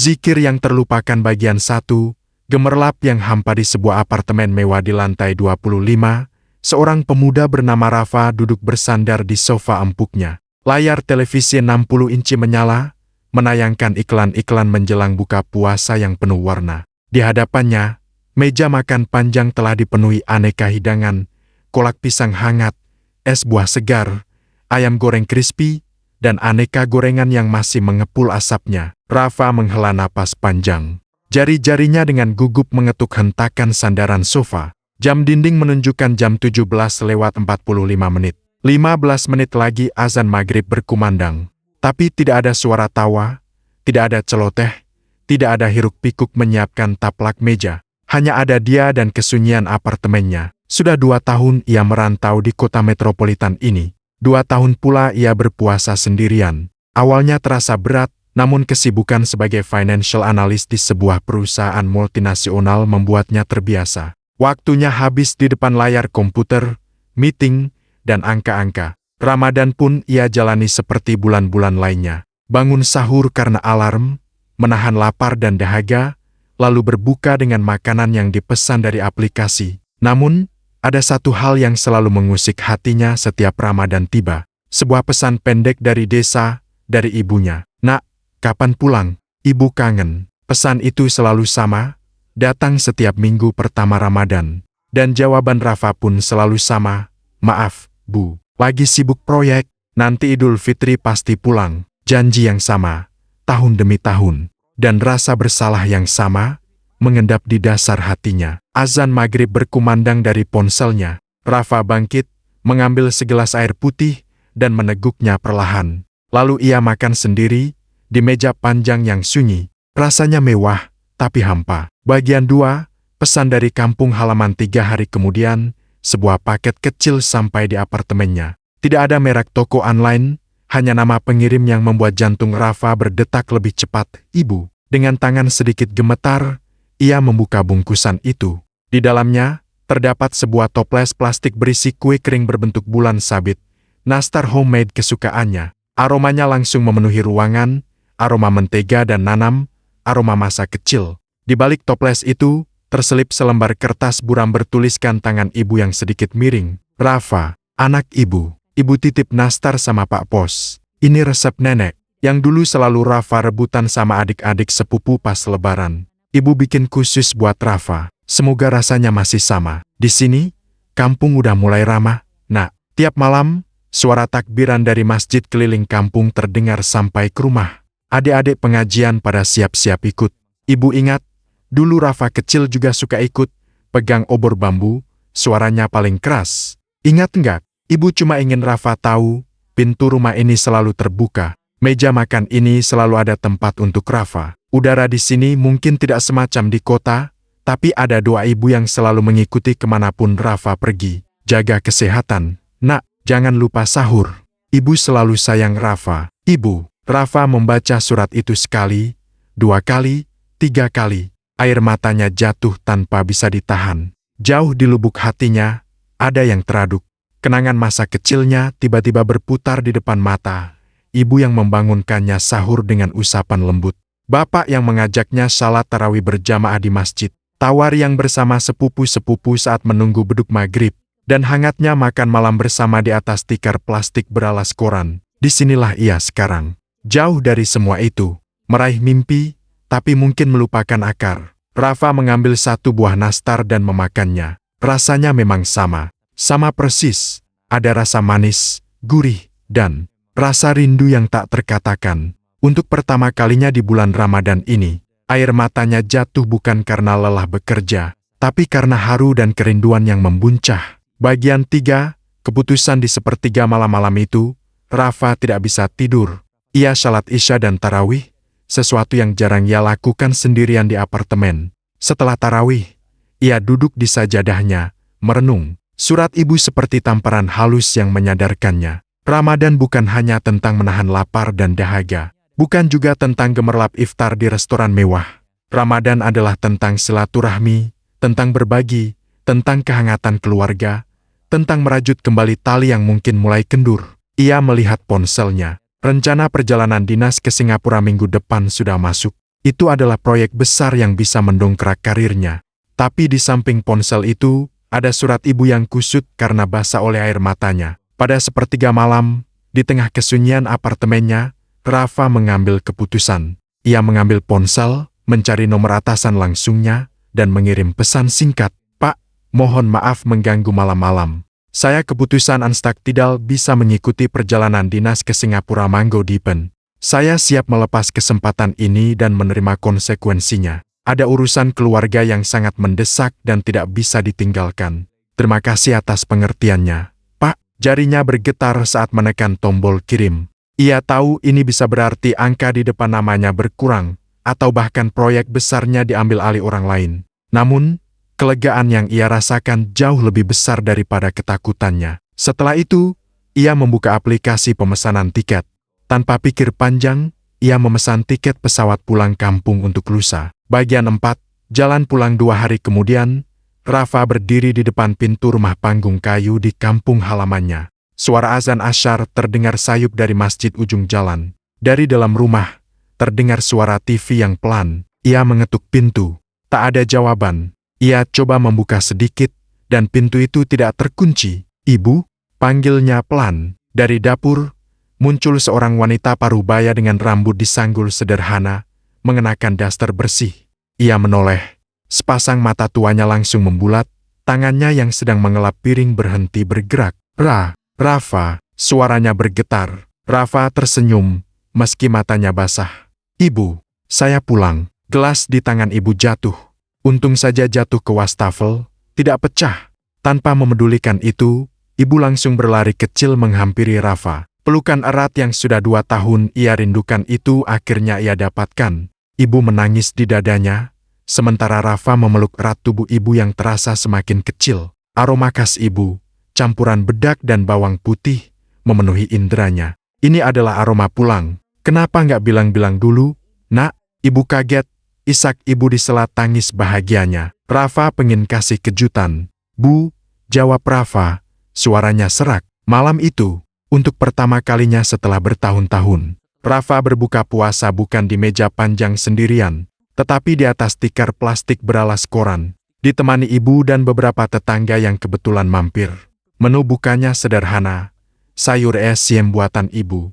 Zikir yang terlupakan bagian 1, gemerlap yang hampa di sebuah apartemen mewah di lantai 25, seorang pemuda bernama Rafa duduk bersandar di sofa empuknya. Layar televisi 60 inci menyala, menayangkan iklan-iklan menjelang buka puasa yang penuh warna. Di hadapannya, meja makan panjang telah dipenuhi aneka hidangan, kolak pisang hangat, es buah segar, ayam goreng crispy, dan aneka gorengan yang masih mengepul asapnya. Rafa menghela napas panjang. Jari-jarinya dengan gugup mengetuk hentakan sandaran sofa. Jam dinding menunjukkan jam 17:45. 15 menit lagi azan maghrib berkumandang. Tapi tidak ada suara tawa, tidak ada celoteh, tidak ada hiruk-pikuk menyiapkan taplak meja. Hanya ada dia dan kesunyian apartemennya. Sudah 2 tahun ia merantau di kota metropolitan ini. 2 tahun pula ia berpuasa sendirian. Awalnya terasa berat, namun kesibukan sebagai financial analyst di sebuah perusahaan multinasional membuatnya terbiasa. Waktunya habis di depan layar komputer, meeting, dan angka-angka. Ramadan pun ia jalani seperti bulan-bulan lainnya. Bangun sahur karena alarm, menahan lapar dan dahaga, lalu berbuka dengan makanan yang dipesan dari aplikasi. Namun, ada satu hal yang selalu mengusik hatinya setiap Ramadan tiba. Sebuah pesan pendek dari desa, dari ibunya. "Nak, kapan pulang? Ibu kangen." Pesan itu selalu sama, datang setiap minggu pertama Ramadan. Dan jawaban Rafa pun selalu sama, "Maaf, Bu. Lagi sibuk proyek, nanti Idul Fitri pasti pulang." Janji yang sama, tahun demi tahun. Dan rasa bersalah yang sama, mengendap di dasar hatinya. Azan maghrib berkumandang dari ponselnya. Rafa bangkit, mengambil segelas air putih, dan meneguknya perlahan. Lalu ia makan sendiri, di meja panjang yang sunyi. Rasanya mewah, tapi hampa. Bagian 2, pesan dari kampung halaman 3 hari kemudian, sebuah paket kecil sampai di apartemennya. Tidak ada merek toko online, hanya nama pengirim yang membuat jantung Rafa berdetak lebih cepat. "Ibu." Dengan tangan sedikit gemetar, ia membuka bungkusan itu. Di dalamnya, terdapat sebuah toples plastik berisi kue kering berbentuk bulan sabit, nastar homemade kesukaannya. Aromanya langsung memenuhi ruangan, aroma mentega dan nanam, aroma masa kecil. Di balik toples itu, terselip selembar kertas buram bertuliskan tangan ibu yang sedikit miring. "Rafa, anak ibu. Ibu titip nastar sama Pak Pos. Ini resep nenek, yang dulu selalu Rafa rebutan sama adik-adik sepupu pas lebaran. Ibu bikin khusus buat Rafa. Semoga rasanya masih sama. Di sini, kampung udah mulai ramah. Nah, tiap malam, suara takbiran dari masjid keliling kampung terdengar sampai ke rumah. Adik-adik pengajian pada siap-siap ikut. Ibu ingat, dulu Rafa kecil juga suka ikut, pegang obor bambu, suaranya paling keras. Ingat enggak? Ibu cuma ingin Rafa tahu, pintu rumah ini selalu terbuka. Meja makan ini selalu ada tempat untuk Rafa. Udara di sini mungkin tidak semacam di kota, tapi ada doa ibu yang selalu mengikuti kemanapun Rafa pergi. Jaga kesehatan, nak, jangan lupa sahur. Ibu selalu sayang Rafa. Ibu. Rafa membaca surat itu sekali, 2 kali, 3 kali. Air matanya jatuh tanpa bisa ditahan. Jauh di lubuk hatinya, ada yang teraduk. Kenangan masa kecilnya tiba-tiba berputar di depan mata. Ibu yang membangunkannya sahur dengan usapan lembut. Bapak yang mengajaknya salat tarawih berjamaah di masjid. Tawar yang bersama sepupu-sepupu saat menunggu beduk maghrib. Dan hangatnya makan malam bersama di atas tikar plastik beralas koran. Disinilah ia sekarang. Jauh dari semua itu. Meraih mimpi, tapi mungkin melupakan akar. Rafa mengambil 1 buah nastar dan memakannya. Rasanya memang sama. Sama persis. Ada rasa manis, gurih, dan rasa rindu yang tak terkatakan. Untuk pertama kalinya di bulan Ramadan ini, air matanya jatuh bukan karena lelah bekerja, tapi karena haru dan kerinduan yang membuncah. Bagian 3, keputusan di sepertiga malam-malam itu, Rafa tidak bisa tidur. Ia salat Isya dan tarawih, sesuatu yang jarang ia lakukan sendirian di apartemen. Setelah tarawih, ia duduk di sajadahnya, merenung. Surat ibu seperti tamparan halus yang menyadarkannya. Ramadan bukan hanya tentang menahan lapar dan dahaga. Bukan juga tentang gemerlap iftar di restoran mewah. Ramadan adalah tentang silaturahmi, tentang berbagi, tentang kehangatan keluarga, tentang merajut kembali tali yang mungkin mulai kendur. Ia melihat ponselnya. Rencana perjalanan dinas ke Singapura minggu depan sudah masuk. Itu adalah proyek besar yang bisa mendongkrak karirnya. Tapi di samping ponsel itu, ada surat ibu yang kusut karena basah oleh air matanya. Pada sepertiga malam, di tengah kesunyian apartemennya, Rafa mengambil keputusan. Ia mengambil ponsel, mencari nomor atasan langsungnya, dan mengirim pesan singkat. "Pak, mohon maaf mengganggu malam-malam. Saya keputusan Anstak tidak bisa mengikuti perjalanan dinas ke Singapura Mango Deepen. Saya siap melepas kesempatan ini dan menerima konsekuensinya. Ada urusan keluarga yang sangat mendesak dan tidak bisa ditinggalkan. Terima kasih atas pengertiannya, Pak." Jarinya bergetar saat menekan tombol kirim. Ia tahu ini bisa berarti angka di depan namanya berkurang, atau bahkan proyek besarnya diambil alih orang lain. Namun, kelegaan yang ia rasakan jauh lebih besar daripada ketakutannya. Setelah itu, ia membuka aplikasi pemesanan tiket. Tanpa pikir panjang, ia memesan tiket pesawat pulang kampung untuk lusa. Bagian 4, jalan pulang 2 hari kemudian, Rafa berdiri di depan pintu rumah panggung kayu di kampung halamannya. Suara azan asyar terdengar sayup dari masjid ujung jalan. Dari dalam rumah, terdengar suara TV yang pelan. Ia mengetuk pintu. Tak ada jawaban. Ia coba membuka sedikit, dan pintu itu tidak terkunci. "Ibu?" panggilnya pelan. Dari dapur, muncul seorang wanita parubaya dengan rambut disanggul sederhana, mengenakan daster bersih. Ia menoleh. Sepasang mata tuanya langsung membulat, tangannya yang sedang mengelap piring berhenti bergerak. Rafa, suaranya bergetar. Rafa tersenyum, meski matanya basah. "Ibu, saya pulang." Gelas di tangan ibu jatuh. Untung saja jatuh ke wastafel, tidak pecah. Tanpa memedulikan itu, ibu langsung berlari kecil menghampiri Rafa. Pelukan erat yang sudah 2 tahun ia rindukan itu akhirnya ia dapatkan. Ibu menangis di dadanya, sementara Rafa memeluk erat tubuh ibu yang terasa semakin kecil. Aroma khas ibu, campuran bedak dan bawang putih, memenuhi inderanya. Ini adalah aroma pulang. "Kenapa nggak bilang-bilang dulu, Nak?" Ibu kaget, isak ibu disela tangis bahagianya. Rafa pengen kasih kejutan. "Bu," jawab Rafa, suaranya serak. Malam itu, untuk pertama kalinya setelah bertahun-tahun, Rafa berbuka puasa bukan di meja panjang sendirian, tetapi di atas tikar plastik beralas koran, ditemani ibu dan beberapa tetangga yang kebetulan mampir. Menu bukanya sederhana, sayur esiem buatan ibu,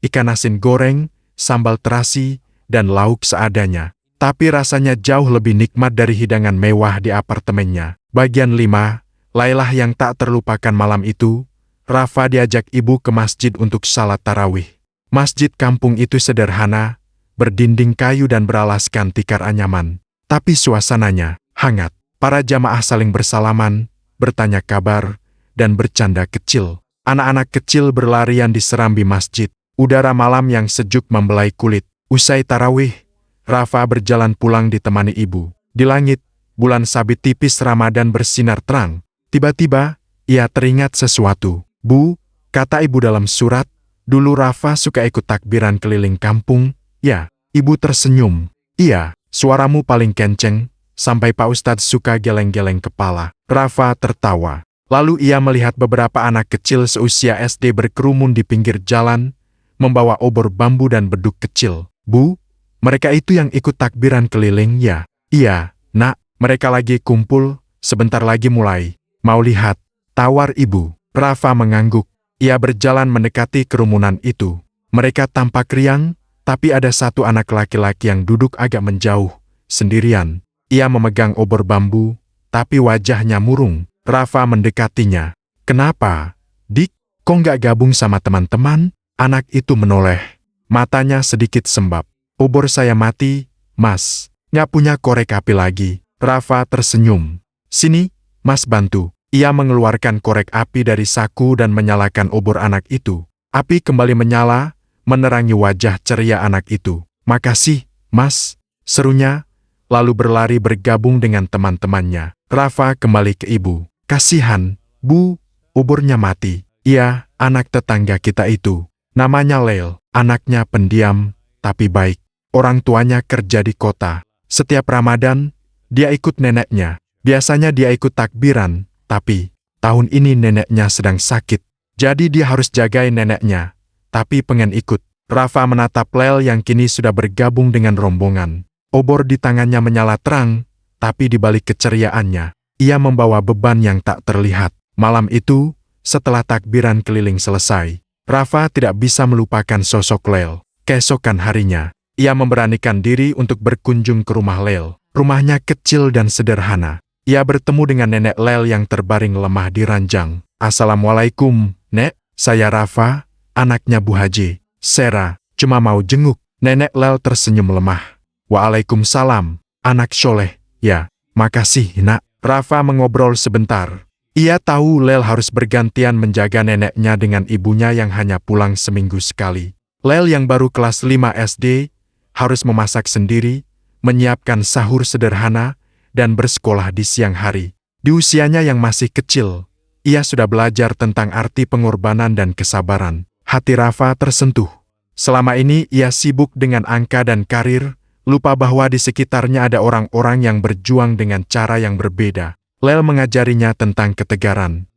ikan asin goreng, sambal terasi, dan lauk seadanya. Tapi rasanya jauh lebih nikmat dari hidangan mewah di apartemennya. Bagian 5, Lailah yang tak terlupakan malam itu, Rafa diajak ibu ke masjid untuk salat tarawih. Masjid kampung itu sederhana, berdinding kayu dan beralaskan tikar anyaman. Tapi suasananya hangat. Para jamaah saling bersalaman, bertanya kabar, dan bercanda kecil. Anak-anak kecil berlarian di serambi masjid. Udara malam yang sejuk membelai kulit. Usai tarawih, Rafa berjalan pulang ditemani ibu. Di langit, bulan sabit tipis Ramadan bersinar terang. Tiba-tiba, ia teringat sesuatu. "Bu," kata ibu dalam surat, "dulu Rafa suka ikut takbiran keliling kampung." "Ya." Ibu tersenyum. "Iya, suaramu paling kenceng, sampai Pak Ustadz suka geleng-geleng kepala." Rafa tertawa. Lalu ia melihat beberapa anak kecil seusia SD berkerumun di pinggir jalan, membawa obor bambu dan beduk kecil. "Bu, mereka itu yang ikut takbiran keliling ya?" "Iya, Nak, mereka lagi kumpul, sebentar lagi mulai. Mau lihat?" tawar ibu. Rafa mengangguk. Ia berjalan mendekati kerumunan itu. Mereka tampak riang, tapi ada satu anak laki-laki yang duduk agak menjauh, sendirian. Ia memegang obor bambu, tapi wajahnya murung. Rafa mendekatinya. "Kenapa, Dik? Kok nggak gabung sama teman-teman?" Anak itu menoleh. Matanya sedikit sembab. "Obor saya mati, Mas. Nggak punya korek api lagi." Rafa tersenyum. "Sini, Mas bantu." Ia mengeluarkan korek api dari saku dan menyalakan obor anak itu. Api kembali menyala, menerangi wajah ceria anak itu. "Makasih, Mas," serunya, lalu berlari bergabung dengan teman-temannya. Rafa kembali ke ibu. "Kasihan, Bu, obornya mati." "Iya, anak tetangga kita itu. Namanya Lel, anaknya pendiam, tapi baik. Orang tuanya kerja di kota. Setiap Ramadan, dia ikut neneknya. Biasanya dia ikut takbiran, tapi tahun ini neneknya sedang sakit. Jadi dia harus jagain neneknya, tapi pengen ikut." Rafa menatap Lel yang kini sudah bergabung dengan rombongan. Obor di tangannya menyala terang, tapi di balik keceriaannya, ia membawa beban yang tak terlihat. Malam itu, setelah takbiran keliling selesai, Rafa tidak bisa melupakan sosok Lel. Keesokan harinya, ia memberanikan diri untuk berkunjung ke rumah Lel. Rumahnya kecil dan sederhana. Ia bertemu dengan nenek Lel yang terbaring lemah di ranjang. "Assalamualaikum, Nek. Saya Rafa, anaknya Bu Haji. Sera, cuma mau jenguk." Nenek Lel tersenyum lemah. "Waalaikumsalam, anak soleh. Ya, makasih, Nak." Rafa mengobrol sebentar. Ia tahu Lel harus bergantian menjaga neneknya dengan ibunya yang hanya pulang seminggu sekali. Lel yang baru kelas 5 SD, harus memasak sendiri, menyiapkan sahur sederhana, dan bersekolah di siang hari. Di usianya yang masih kecil, ia sudah belajar tentang arti pengorbanan dan kesabaran. Hati Rafa tersentuh. Selama ini ia sibuk dengan angka dan karir, lupa bahwa di sekitarnya ada orang-orang yang berjuang dengan cara yang berbeda. Lel mengajarinya tentang ketegaran,